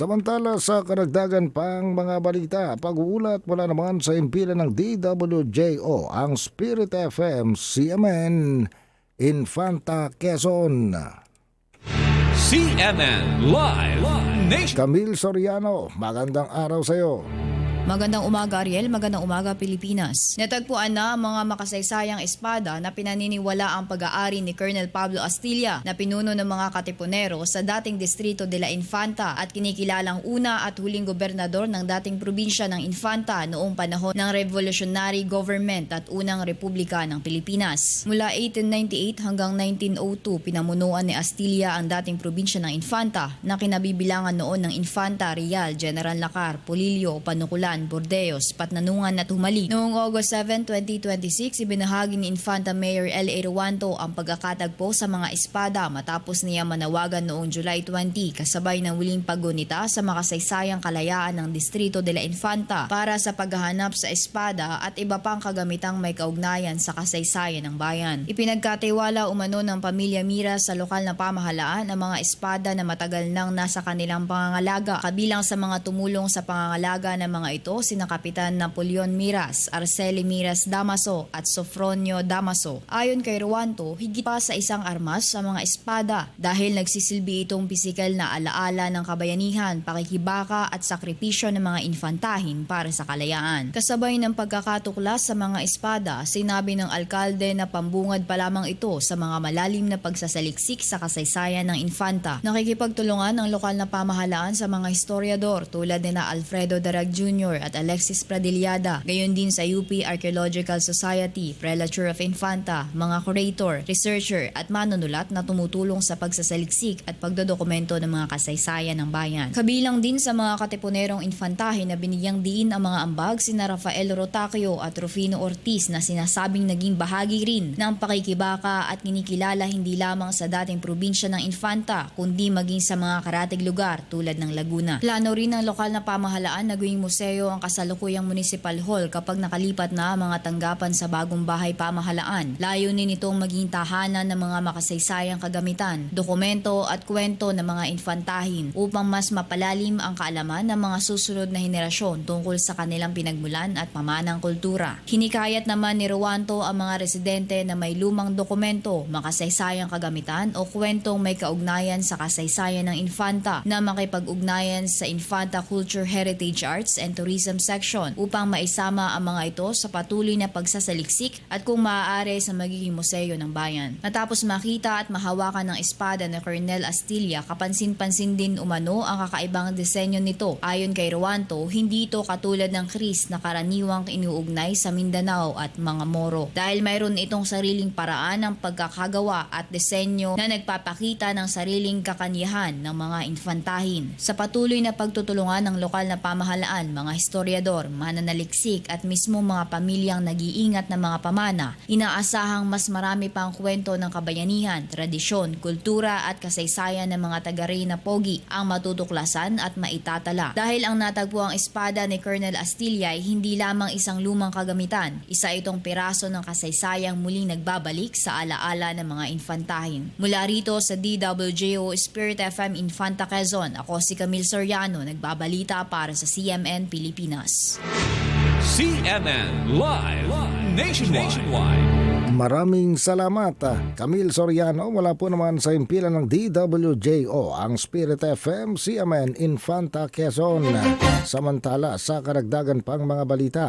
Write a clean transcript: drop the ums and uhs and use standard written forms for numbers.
Samantala sa karagdagan pang mga balita, pag-uulat mula naman sa impilan ng DWJO, ang Spirit FM CMN Infanta Quezon. CMN Live Nation. Camille Soriano, magandang araw sa iyo. Magandang umaga Ariel, magandang umaga Pilipinas. Natagpuan na ang mga makasaysayang espada na pinaniniwala ang pag-aari ni Colonel Pablo Astilla na pinuno ng mga Katipunero sa dating distrito de la Infanta at kinikilalang una at huling gobernador ng dating probinsya ng Infanta noong panahon ng Revolutionary Government at unang Republika ng Pilipinas. Mula 1898 hanggang 1902, pinamunuan ni Astilla ang dating probinsya ng Infanta na kinabibilangan noon ng Infanta, Real, General Lacar, Polillo, Panukulan, Bordeos, Patnanungan at Humali. Noong August 7, 2026, ibinahagi ni Infanta Mayor L.A. Ruanto ang pagkakatagpo sa mga espada matapos niya manawagan noong July 20 kasabay ng huling paggunita sa makasaysayang kalayaan ng Distrito de la Infanta para sa paghahanap sa espada at iba pang kagamitang may kaugnayan sa kasaysayan ng bayan. Ipinagkatiwala umano ng pamilya Mira sa lokal na pamahalaan ang mga espada na matagal nang nasa kanilang pangangalaga. Kabilang sa mga tumulong sa pangangalaga ng mga ito sina Kapitan Napoleon Miras, Arceli Miras Damaso at Sofronio Damaso. Ayon kay Ruanto, higit pa sa isang armas sa mga espada dahil nagsisilbi itong pisikal na alaala ng kabayanihan, pakikibaka at sakripisyo ng mga infantahin para sa kalayaan. Kasabay ng pagkakatuklas sa mga espada, sinabi ng alkalde na pambungad pa lamang ito sa mga malalim na pagsasaliksik sa kasaysayan ng infanta. Nakikipagtulungan ng lokal na pamahalaan sa mga historiador tulad ni Alfredo Darag Jr. at Alexis Pradillada, gayon din sa UP Archaeological Society, Prelature of Infanta, mga curator, researcher at manunulat na tumutulong sa pagsasaliksik at pagdodokumento ng mga kasaysayan ng bayan. Kabilang din sa mga Katipunerong infantahin na binigyang diin ang mga ambag sina Rafael Rotaquio at Rufino Ortiz na sinasabing naging bahagi rin ng pakikibaka at kinikilala hindi lamang sa dating probinsya ng Infanta kundi maging sa mga karatig lugar tulad ng Laguna. Plano rin ng lokal na pamahalaan na gawing museo ang kasalukuyang municipal hall kapag nakalipat na ang mga tanggapan sa bagong bahay pamahalaan. Layunin nitong maging tahanan ng mga makasaysayang kagamitan, dokumento at kwento ng mga infantahin upang mas mapalalim ang kaalaman ng mga susunod na henerasyon tungkol sa kanilang pinagmulan at pamanang kultura. Hinikayat naman ni Ruanto ang mga residente na may lumang dokumento, makasaysayang kagamitan o kwentong may kaugnayan sa kasaysayan ng Infanta na makipag-ugnayan sa Infanta Culture Heritage Arts and Tourism Section upang maisama ang mga ito sa patuloy na pagsasaliksik at kung maaari sa magiging museo ng bayan. Natapos makita at mahawakan ng espada na Colonel Astilla, kapansin-pansin din umano ang kakaibang disenyo nito. Ayon kay Ruanto, hindi ito katulad ng kris na karaniwang inuugnay sa Mindanao at mga Moro dahil mayroon itong sariling paraan ng pagkakagawa at disenyo na nagpapakita ng sariling kakanyahan ng mga infantahin. Sa patuloy na pagtutulungan ng lokal na pamahalaan, mga historiador, mananaliksik at mismo mga pamilyang nag-iingat ng mga pamana, inaasahang mas marami pang kwento ng kabayanihan, tradisyon, kultura at kasaysayan ng mga taga-Reyna Pogi ang matutuklasan at maitatala. Dahil ang natagpuang espada ni Colonel Astilla ay hindi lamang isang lumang kagamitan, isa itong piraso ng kasaysayang muling nagbabalik sa alaala ng mga infantahin. Mula rito sa DWJO Spirit FM Infanta Quezon, ako si Camille Soriano, nagbabalita para sa CMN Pilipinas. CMN Live Nationwide. Maraming salamat, Camille Soriano. Wala po naman sa impilan ng DWJO, ang Spirit FM CMN Infanta Quezon. Samantala sa karagdagan pang mga balita,